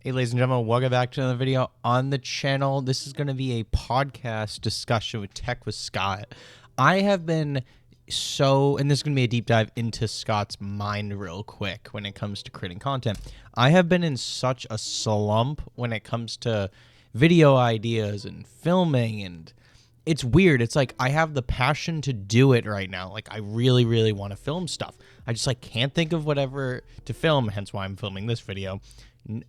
Hey, ladies and gentlemen, welcome back to another video on the channel. This is going to be a podcast discussion with Tech with Scott. I have been and this is going to be a deep dive into Scott's mind real quick when it comes to creating content. I have been in such a slump when it comes to video ideas and filming, and it's weird. It's like I have the passion to do it right now. Like I really, really want to film stuff. I just can't think of whatever to film, hence why I'm filming this video.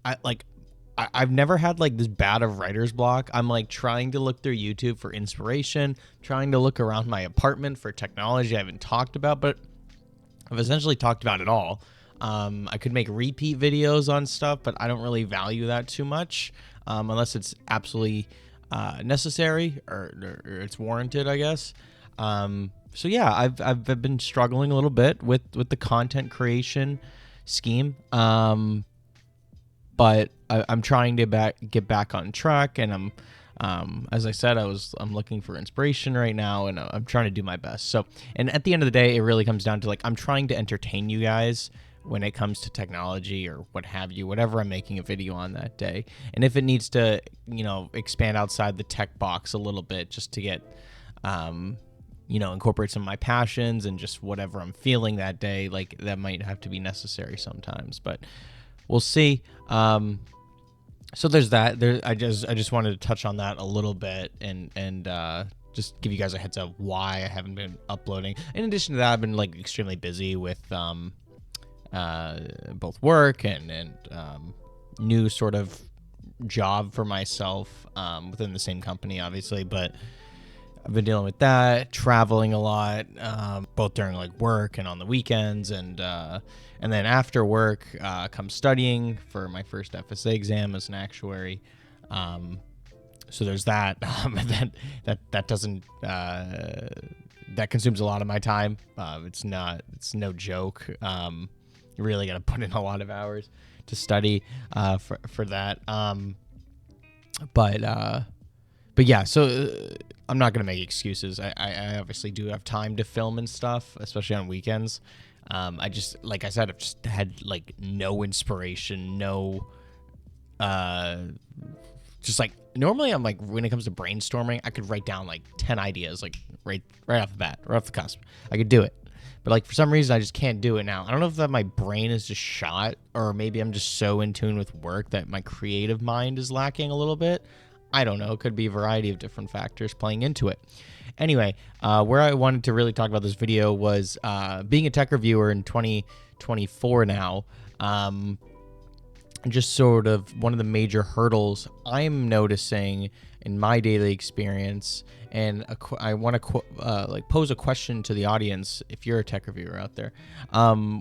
I've never had this bad of writer's block. I'm trying to look through YouTube for inspiration, trying to look around my apartment for technology I haven't talked about, but I've essentially talked about it all. I could make repeat videos on stuff, but I don't really value that too much unless it's absolutely necessary or it's warranted, I guess. So yeah, I've been struggling a little bit with the content creation scheme. But I'm trying to get back on track, and as I said, I'm looking for inspiration right now, and I'm trying to do my best. So, and at the end of the day, it really comes down to I'm trying to entertain you guys when it comes to technology or what have you, whatever I'm making a video on that day. And if it needs to, expand outside the tech box a little bit, just to get, incorporate some of my passions and just whatever I'm feeling that day, that might have to be necessary sometimes, but we'll see. So there's that. I just wanted to touch on that a little bit and just give you guys a heads up why I haven't been uploading. In addition to that, I've been extremely busy with both work and new sort of job for myself within the same company, obviously, but I've been dealing with that, traveling a lot, both during work and on the weekends, and then after work, come studying for my first FSA exam as an actuary. So there's that. That doesn't that consumes a lot of my time. It's no joke. You really got to put in a lot of hours to study for that. But yeah, so I'm not going to make excuses. I obviously do have time to film and stuff, especially on weekends. I just, like I said, I've just had no inspiration, normally I'm when it comes to brainstorming, I could write down 10 ideas, right off the bat, right off the cusp. I could do it. But for some reason, I just can't do it now. I don't know if that my brain is just shot, or maybe I'm just so in tune with work that my creative mind is lacking a little bit. I don't know. It could be a variety of different factors playing into it. Anyway, where I wanted to really talk about this video was being a tech reviewer in 2024 now. Just sort of one of the major hurdles I'm noticing in my daily experience, and I want to pose a question to the audience if you're a tech reviewer out there,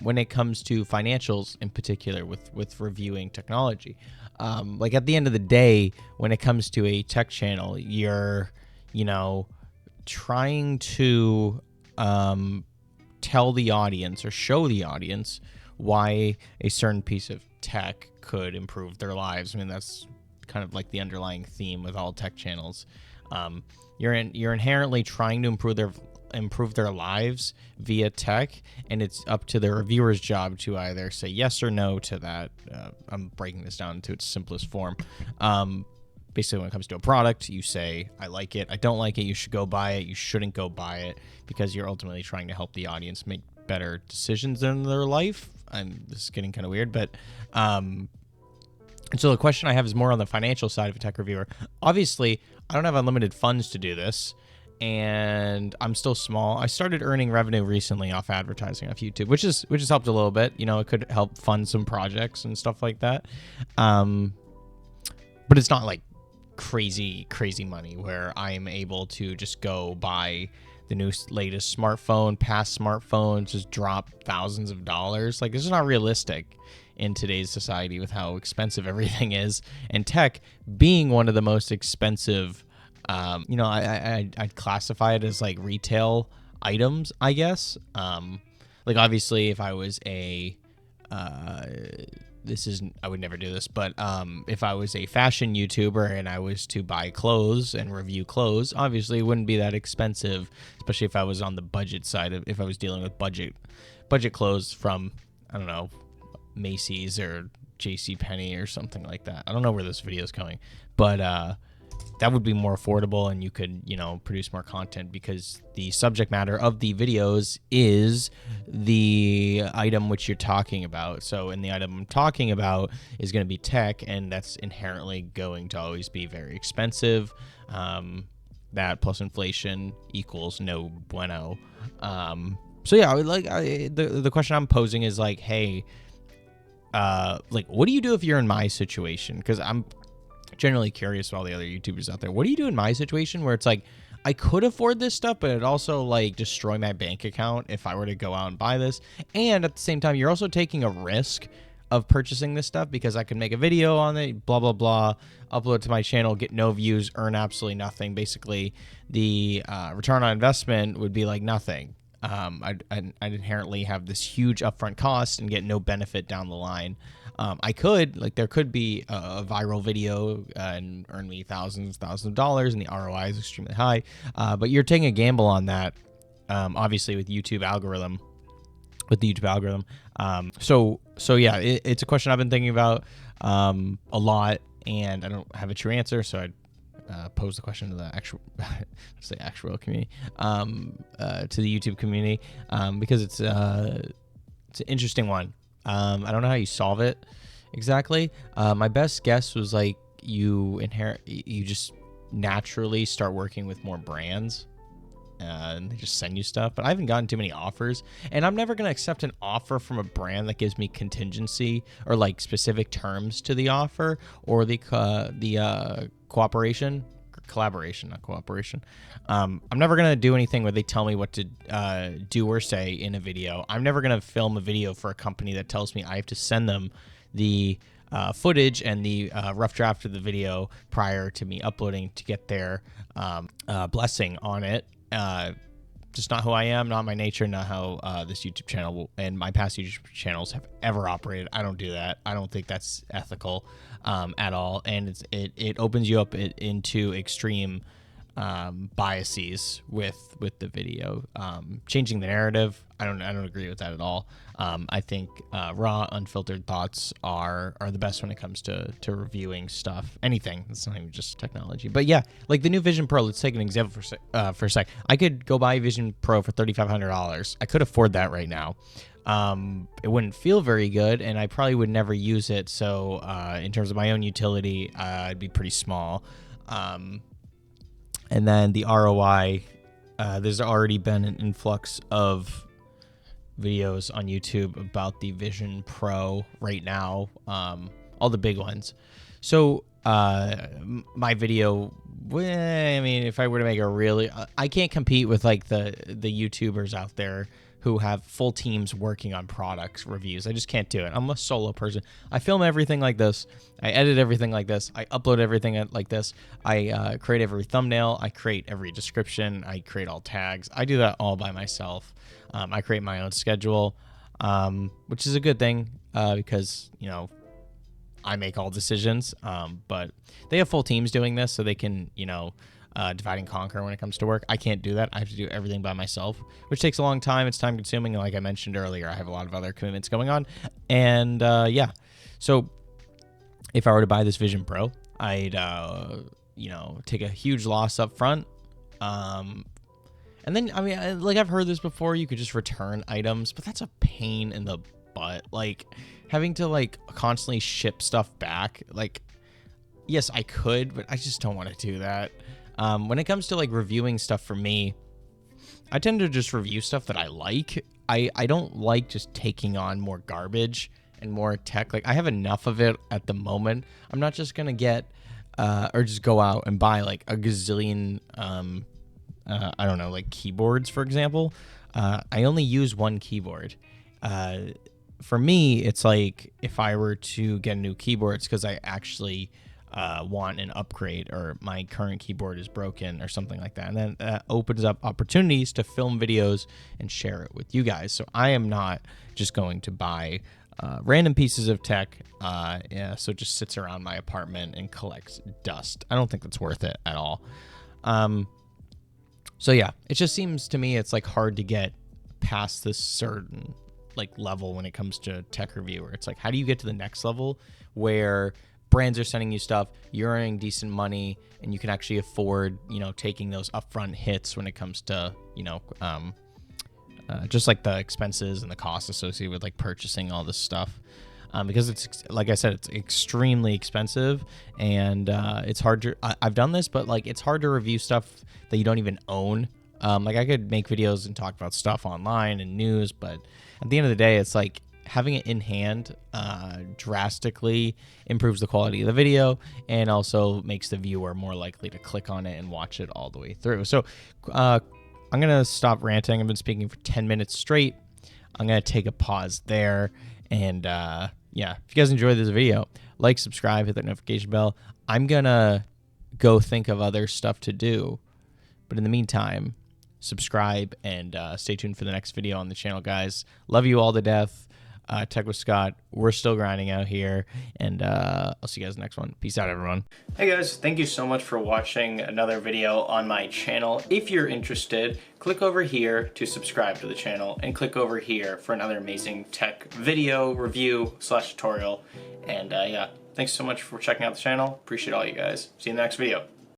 when it comes to financials in particular with reviewing technology. At the end of the day, when it comes to a tech channel, you're, trying to tell the audience or show the audience why a certain piece of tech could improve their lives. I mean, that's kind of the underlying theme with all tech channels. You're inherently trying to improve their lives via tech, and it's up to the reviewer's job to either say yes or no to that. I'm breaking this down to its simplest form. Basically, when it comes to a product, you say, I like it, I don't like it, you should go buy it, you shouldn't go buy it, because you're ultimately trying to help the audience make better decisions in their life. This is getting kind of weird, but and so the question I have is more on the financial side of a tech reviewer. Obviously, I don't have unlimited funds to do this, and I'm still small. I started earning revenue recently off advertising off YouTube, which has helped a little bit. It could help fund some projects and stuff like that. But it's not crazy money where I'm able to just go buy the latest smartphone, past smartphones, just drop thousands of dollars. This is not realistic in today's society with how expensive everything is, and tech being one of the most expensive. I'd classify it as retail items, I guess. Obviously, if I was a I would never do this, but if I was a fashion YouTuber and I was to buy clothes and review clothes, obviously it wouldn't be that expensive, especially if I was on the budget side if I was dealing with budget clothes from, I don't know, Macy's or JCPenney or something like that. I don't know where this video is going, but that would be more affordable, and you could, produce more content because the subject matter of the videos is the item which you're talking about. So, and the item I'm talking about is going to be tech, and that's inherently going to always be very expensive. That plus inflation equals no bueno. So yeah, the question I'm posing is like, hey, what do you do if you're in my situation? Because I'm generally curious about all the other YouTubers out there. What do you do in my situation where it's like, I could afford this stuff, but it'd also like destroy my bank account if I were to go out and buy this. And at the same time, you're also taking a risk of purchasing this stuff because I could make a video on it, blah, blah, blah, upload it to my channel, get no views, earn absolutely nothing. Basically, the return on investment would be like nothing. I'd inherently have this huge upfront cost and get no benefit down the line. There could be a viral video and earn me thousands of dollars, and the ROI is extremely high. But you're taking a gamble on that, obviously with the YouTube algorithm. So yeah, it's a question I've been thinking about a lot, and I don't have a true answer. So I'd pose the question to the actual community, to the YouTube community, because it's an interesting one. I don't know how you solve it exactly. My best guess was like you just naturally start working with more brands, and they just send you stuff. But I haven't gotten too many offers, and I'm never going to accept an offer from a brand that gives me contingency or like specific terms to the offer or the collaboration, not cooperation. I'm never going to do anything where they tell me what to do or say in a video. I'm never going to film a video for a company that tells me I have to send them the footage and the rough draft of the video prior to me uploading to get their blessing on it. Just not who I am, not my nature, not how this YouTube channel and my past YouTube channels have ever operated. I don't do that. I don't think that's ethical at all, and it opens you up into extreme biases with the video. Changing the narrative, I don't agree with that at all. I think raw, unfiltered thoughts are the best when it comes to reviewing stuff. Anything. It's not even just technology. But yeah, like the new Vision Pro. Let's take an example for a sec. I could go buy a Vision Pro for $3,500. I could afford that right now. It wouldn't feel very good, and I probably would never use it. So in terms of my own utility, I'd be pretty small. And then the ROI, there's already been an influx of videos on YouTube about the Vision Pro right now, all the big ones. So my video, I mean, if I were to make a really, I can't compete with like the YouTubers out there who have full teams working on product reviews. I just can't do it. I'm a solo person. I film everything like this. I edit everything like this. I upload everything like this. I create every thumbnail. I create every description. I create all tags. I do that all by myself. I create my own schedule, which is a good thing because, I make all decisions. But they have full teams doing this, so they can, divide and conquer when it comes to work. I can't do that. I have to do everything by myself, which takes a long time. It's time consuming. And like I mentioned earlier, I have a lot of other commitments going on. And yeah, so if I were to buy this Vision Pro, I'd, take a huge loss up front. And then, I mean, like I've heard this before, you could just return items, but that's a pain in the butt. Like having to like constantly ship stuff back. Like, yes, I could, but I just don't want to do that. When it comes to like reviewing stuff for me, I tend to just review stuff that I like. I don't like just taking on more garbage and more tech. Like I have enough of it at the moment. I'm not just going to get, or just go out and buy like a gazillion, I don't know, like keyboards, for example. I only use one keyboard. For me, it's like if I were to get a new keyboard, it's because I actually want an upgrade, or my current keyboard is broken or something like that. And then that opens up opportunities to film videos and share it with you guys. So I am not just going to buy random pieces of tech, so it just sits around my apartment and collects dust. I don't think that's worth it at all. So yeah, it just seems to me it's like hard to get past this certain like level when it comes to tech review, where it's like, how do you get to the next level where brands are sending you stuff, you're earning decent money, and you can actually afford, taking those upfront hits when it comes to, just like the expenses and the costs associated with like purchasing all this stuff. Because it's, like I said, it's extremely expensive, and it's hard to, I've done this, but like it's hard to review stuff that you don't even own. Like I could make videos and talk about stuff online and news, but at the end of the day, it's like having it in hand drastically improves the quality of the video and also makes the viewer more likely to click on it and watch it all the way through. So I'm going to stop ranting. I've been speaking for 10 minutes straight. I'm going to take a pause there. And yeah, if you guys enjoyed this video, like, subscribe, hit that notification bell. I'm going to go think of other stuff to do. But in the meantime, subscribe and stay tuned for the next video on the channel, guys. Love you all to death. Tech with Scott. We're still grinding out here, and I'll see you guys next one. Peace out, everyone. Hey guys, thank you so much for watching another video on my channel. If you're interested, click over here to subscribe to the channel, and click over here for another amazing tech video review / tutorial. And yeah, thanks so much for checking out the channel. Appreciate all you guys. See you in the next video.